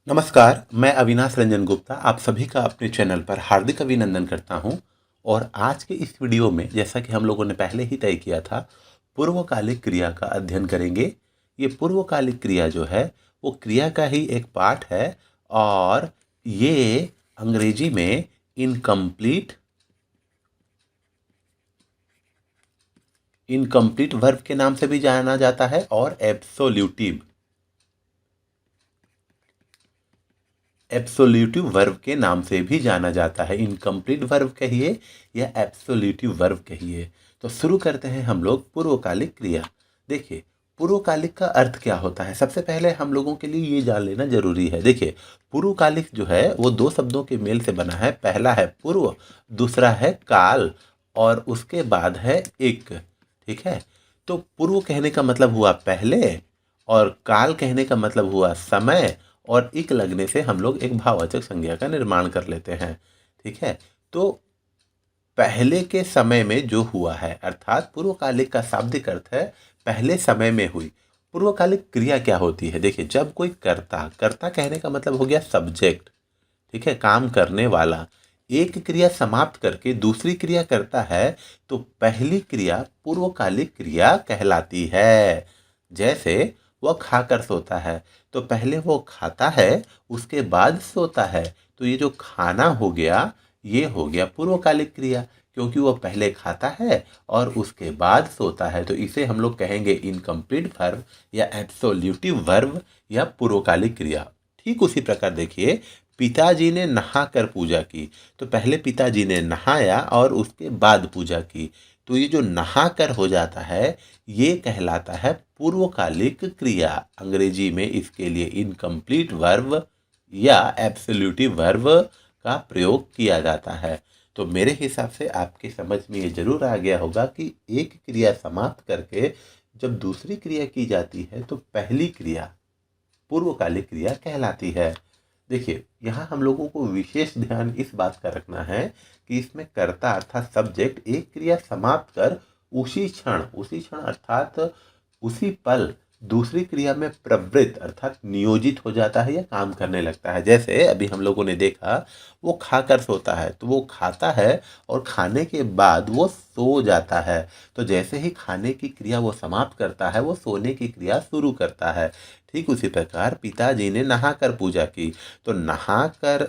नमस्कार, मैं अविनाश रंजन गुप्ता आप सभी का अपने चैनल पर हार्दिक अभिनंदन करता हूं। और आज के इस वीडियो में जैसा कि हम लोगों ने पहले ही तय किया था, पूर्वकालिक क्रिया का अध्ययन करेंगे। ये पूर्वकालिक क्रिया जो है वो क्रिया का ही एक पार्ट है और ये अंग्रेजी में इनकम्प्लीट वर्ब के नाम से भी जाना जाता है और एब्सोल्यूटिव वर्ब के नाम से भी जाना जाता है। इनकम्प्लीट वर्ब कहिए या एब्सोल्यूटिव वर्ब कहिए। तो शुरू करते हैं हम लोग पूर्वकालिक क्रिया। देखिए, पूर्वकालिक का अर्थ क्या होता है, सबसे पहले हम लोगों के लिए ये जान लेना जरूरी है। देखिए, पूर्वकालिक जो है वो दो शब्दों के मेल से बना है। पहला है पूर्व, दूसरा है काल और उसके बाद है एक। ठीक है, तो पूर्व कहने का मतलब हुआ पहले और काल कहने का मतलब हुआ समय और इक लगने से हम लोग एक भाववाचक संज्ञा का निर्माण कर लेते हैं। ठीक है, तो पहले के समय में जो हुआ है अर्थात पूर्वकालिक का शाब्दिक अर्थ है पहले समय में हुई। पूर्वकालिक क्रिया क्या होती है, देखिए, जब कोई कर्ता कर्ता कहने का मतलब हो गया सब्जेक्ट, ठीक है, काम करने वाला, एक क्रिया समाप्त करके दूसरी क्रिया करता है तो पहली क्रिया पूर्वकालिक क्रिया कहलाती है। जैसे वह खाकर सोता है तो पहले वो खाता है उसके बाद सोता है, तो ये जो खाना हो गया ये हो गया पूर्वकालिक क्रिया, क्योंकि वो पहले खाता है और उसके बाद सोता है। तो इसे हम लोग कहेंगे इनकम्प्लीट वर्ब या एब्सोल्यूटिव वर्ब या पूर्वकालिक क्रिया। ठीक उसी प्रकार देखिए, पिताजी ने नहाकर पूजा की तो पहले पिताजी ने नहाया और उसके बाद पूजा की, तो ये जो नहाकर हो जाता है ये कहलाता है पूर्वकालिक क्रिया। अंग्रेजी में इसके लिए इनकम्प्लीट वर्ब या एब्सोल्यूटिव वर्ब का प्रयोग किया जाता है। तो मेरे हिसाब से आपके समझ में ये जरूर आ गया होगा कि एक क्रिया समाप्त करके जब दूसरी क्रिया की जाती है तो पहली क्रिया पूर्वकालिक क्रिया कहलाती है। देखिए, यहाँ हम लोगों को विशेष ध्यान इस बात का रखना है कि इसमें कर्ता अर्थात सब्जेक्ट एक क्रिया समाप्त कर उसी क्षण अर्थात उसी पल दूसरी क्रिया में प्रवृत्त अर्थात नियोजित हो जाता है या काम करने लगता है। जैसे अभी हम लोगों ने देखा, वो खाकर सोता है तो वो खाता है और खाने के बाद वो सो जाता है। तो जैसे ही खाने की क्रिया वो समाप्त करता है वो सोने की क्रिया शुरू करता है। ठीक उसी प्रकार पिताजी ने नहाकर पूजा की तो नहाकर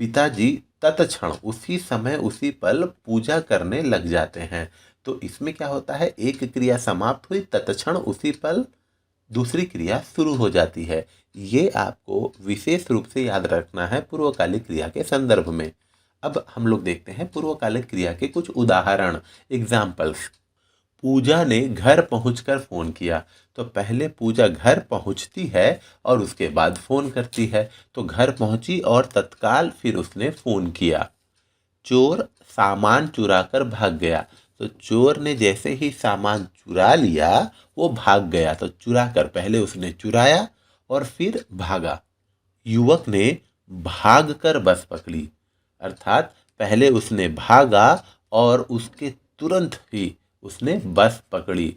पिताजी तत्क्षण उसी समय उसी पल पूजा करने लग जाते हैं। तो इसमें क्या होता है, एक क्रिया समाप्त हुई तत्क्षण उसी पल दूसरी क्रिया शुरू हो जाती है। ये आपको विशेष रूप से याद रखना है पूर्वकालिक क्रिया के संदर्भ में। अब हम लोग देखते हैं पूर्वकालिक क्रिया के कुछ उदाहरण, एग्जाम्पल्स। पूजा ने घर पहुंचकर फोन किया तो पहले पूजा घर पहुंचती है और उसके बाद फोन करती है। तो घर पहुंची और तत्काल फिर उसने फोन किया। चोर सामान चुरा कर भाग गया तो चोर ने जैसे ही सामान चुरा लिया वो भाग गया, तो चुरा कर पहले उसने चुराया और फिर भागा। युवक ने भाग कर बस पकड़ी अर्थात पहले उसने भागा और उसके तुरंत ही उसने बस पकड़ी।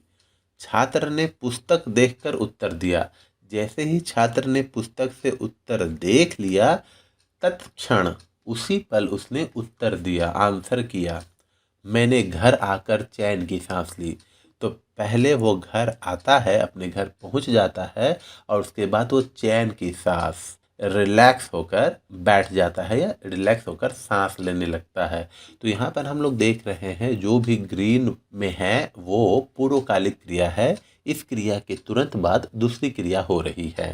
छात्र ने पुस्तक देखकर उत्तर दिया, जैसे ही छात्र ने पुस्तक से उत्तर देख लिया तत्क्षण उसी पल उसने उत्तर दिया, आंसर किया। मैंने घर आकर चैन की सांस ली तो पहले वो घर आता है, अपने घर पहुंच जाता है और उसके बाद वो चैन की सांस रिलैक्स होकर बैठ जाता है या रिलैक्स होकर सांस लेने लगता है। तो यहाँ पर हम लोग देख रहे हैं जो भी ग्रीन में है वो पूर्वकालिक क्रिया है। इस क्रिया के तुरंत बाद दूसरी क्रिया हो रही है।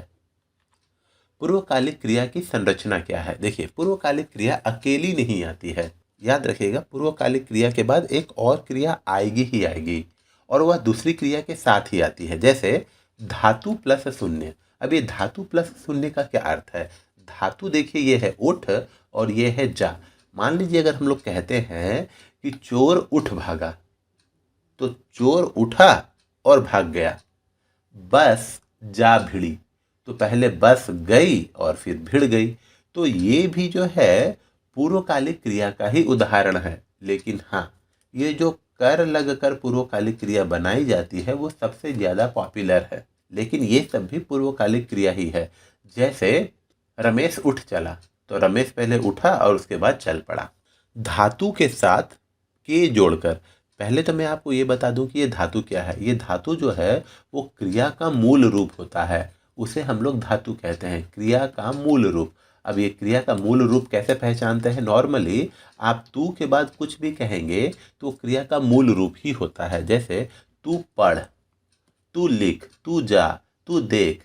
पूर्वकालिक क्रिया की संरचना क्या है, देखिए, पूर्वकालिक क्रिया अकेली नहीं आती है। याद रखिएगा, पूर्वकालिक क्रिया के बाद एक और क्रिया आएगी ही आएगी और वह दूसरी क्रिया के साथ ही आती है। जैसे धातु प्लस शून्य। अब ये धातु प्लस शून्य का क्या अर्थ है, धातु देखिए ये है उठ और ये है जा। मान लीजिए अगर हम लोग कहते हैं कि चोर उठ भागा, तो चोर उठा और भाग गया। बस जा भिड़ी, तो पहले बस गई और फिर भिड़ गई। तो ये भी जो है पूर्वकालिक क्रिया का ही उदाहरण है। लेकिन हाँ, ये जो कर लगकर पूर्वकालिक क्रिया बनाई जाती है वो सबसे ज़्यादा पॉपुलर है, लेकिन ये सब भी पूर्वकालिक क्रिया ही है। जैसे रमेश उठ चला, तो रमेश पहले उठा और उसके बाद चल पड़ा। धातु के साथ के जोड़कर, पहले तो मैं आपको ये बता दूं कि ये धातु क्या है। ये धातु जो है वो क्रिया का मूल रूप होता है, उसे हम लोग धातु कहते हैं, क्रिया का मूल रूप। अब ये क्रिया का मूल रूप कैसे पहचानते हैं? नॉर्मली आप तू के बाद कुछ भी कहेंगे तो क्रिया का मूल रूप ही होता है। जैसे तू पढ़, तू लिख, तू जा, तू देख,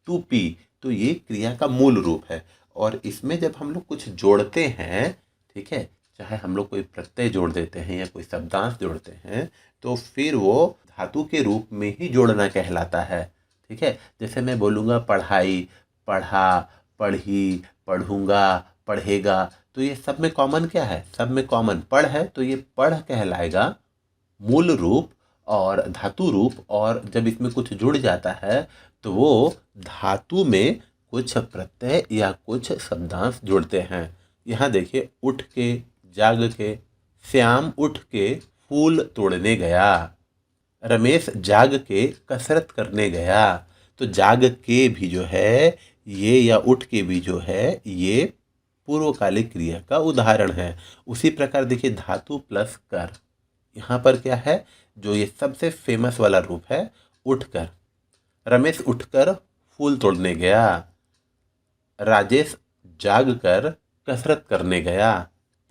तू पी, तो ये क्रिया का मूल रूप है। और इसमें जब हम लोग कुछ जोड़ते हैं, ठीक है, चाहे हम लोग कोई प्रत्यय जोड़ देते हैं या कोई शब्दांश जोड़ते हैं, तो फिर वो धातु के रूप में ही जोड़ना कहलाता है। ठीक है, जैसे मैं बोलूँगा पढ़ाई, पढ़ा, पढ़ी, पढ़ूंगा, पढ़ेगा, तो ये सब में कॉमन क्या है? सब में कॉमन पढ़ है, तो ये पढ़ कहलाएगा मूल रूप और धातु रूप। और जब इसमें कुछ जुड़ जाता है तो वो धातु में कुछ प्रत्यय या कुछ शब्दांश जुड़ते हैं। यहाँ देखिए, उठ के, जाग के, श्याम उठ के फूल तोड़ने गया, रमेश जाग के कसरत करने गया। तो जाग के भी जो है ये, या उठ के भी जो है ये पूर्वकालिक क्रिया का उदाहरण है। उसी प्रकार देखिए, धातु प्लस कर, यहाँ पर क्या है? जो ये सबसे फेमस वाला रूप है, उठकर। रमेश उठकर फूल तोड़ने गया, राजेश जागकर कसरत करने गया,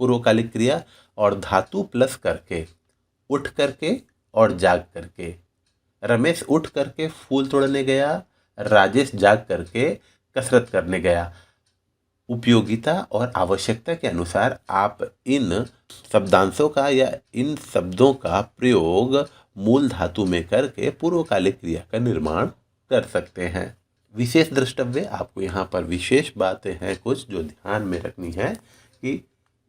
पूर्वकालिक क्रिया। और धातु प्लस करके, उठ करके और जाग करके। रमेश उठ करके फूल तोड़ने गया, राजेश जाग करके कसरत करने गया। उपयोगिता और आवश्यकता के अनुसार आप इन शब्दांशों का या इन शब्दों का प्रयोग मूल धातु में करके पूर्वकालिक क्रिया का निर्माण कर सकते हैं। विशेष द्रष्टव्य, आपको यहाँ पर विशेष बातें हैं कुछ जो ध्यान में रखनी है कि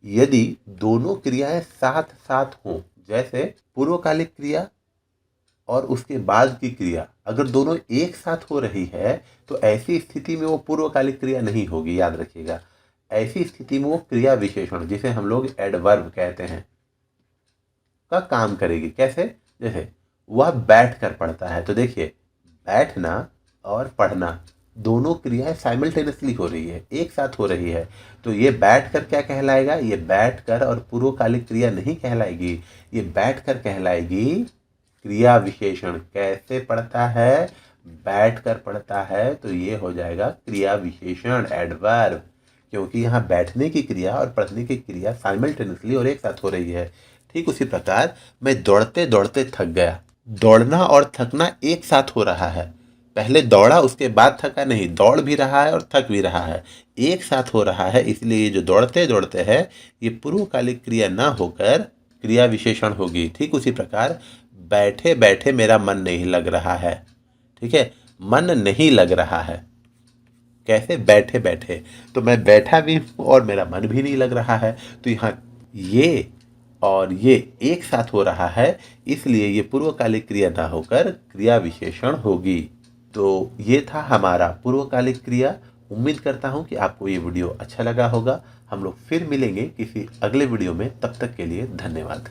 यदि दोनों क्रियाएं साथ साथ हों, जैसे पूर्वकालिक क्रिया और उसके बाद की क्रिया अगर दोनों एक साथ हो रही है, तो ऐसी स्थिति में वो पूर्वकालिक क्रिया नहीं होगी, याद रखिएगा। ऐसी स्थिति में वो क्रिया विशेषण, जिसे हम लोग एडवर्ब कहते हैं, का काम करेगी। कैसे? जैसे वह बैठ कर पढ़ता है, तो देखिए, बैठना और पढ़ना दोनों क्रियाएं साइमल्टेनियसली हो रही है, एक साथ हो रही है। तो ये बैठ कर क्या कहलाएगा? ये बैठ कर और पूर्वकालिक क्रिया नहीं कहलाएगी, ये बैठ कर कहलाएगी क्रिया विशेषण। कैसे पढ़ता है? बैठ कर पढ़ता है, तो ये हो जाएगा क्रिया विशेषण, एडवर्ब, क्योंकि यहाँ बैठने की क्रिया और पढ़ने की क्रिया साइमल्टेनियसली और एक साथ हो रही है। ठीक उसी प्रकार मैं दौड़ते दौड़ते थक गया, दौड़ना और थकना एक साथ हो रहा है। पहले दौड़ा उसके बाद थका नहीं, दौड़ भी रहा है और थक भी रहा है, एक साथ हो रहा है। इसलिए ये जो दौड़ते दौड़ते है ये पूर्वकालिक क्रिया ना होकर क्रिया विशेषण होगी। ठीक उसी प्रकार बैठे बैठे मेरा मन नहीं लग रहा है, ठीक है, मन नहीं लग रहा है। कैसे? बैठे बैठे, तो मैं बैठा भी हूँ और मेरा मन भी नहीं लग रहा है, तो यहाँ ये और ये एक साथ हो रहा है, इसलिए ये पूर्वकालिक क्रिया ना होकर क्रिया विशेषण होगी। तो ये था हमारा पूर्वकालिक क्रिया। उम्मीद करता हूँ कि आपको ये वीडियो अच्छा लगा होगा। हम लोग फिर मिलेंगे किसी अगले वीडियो में, तब तक के लिए धन्यवाद।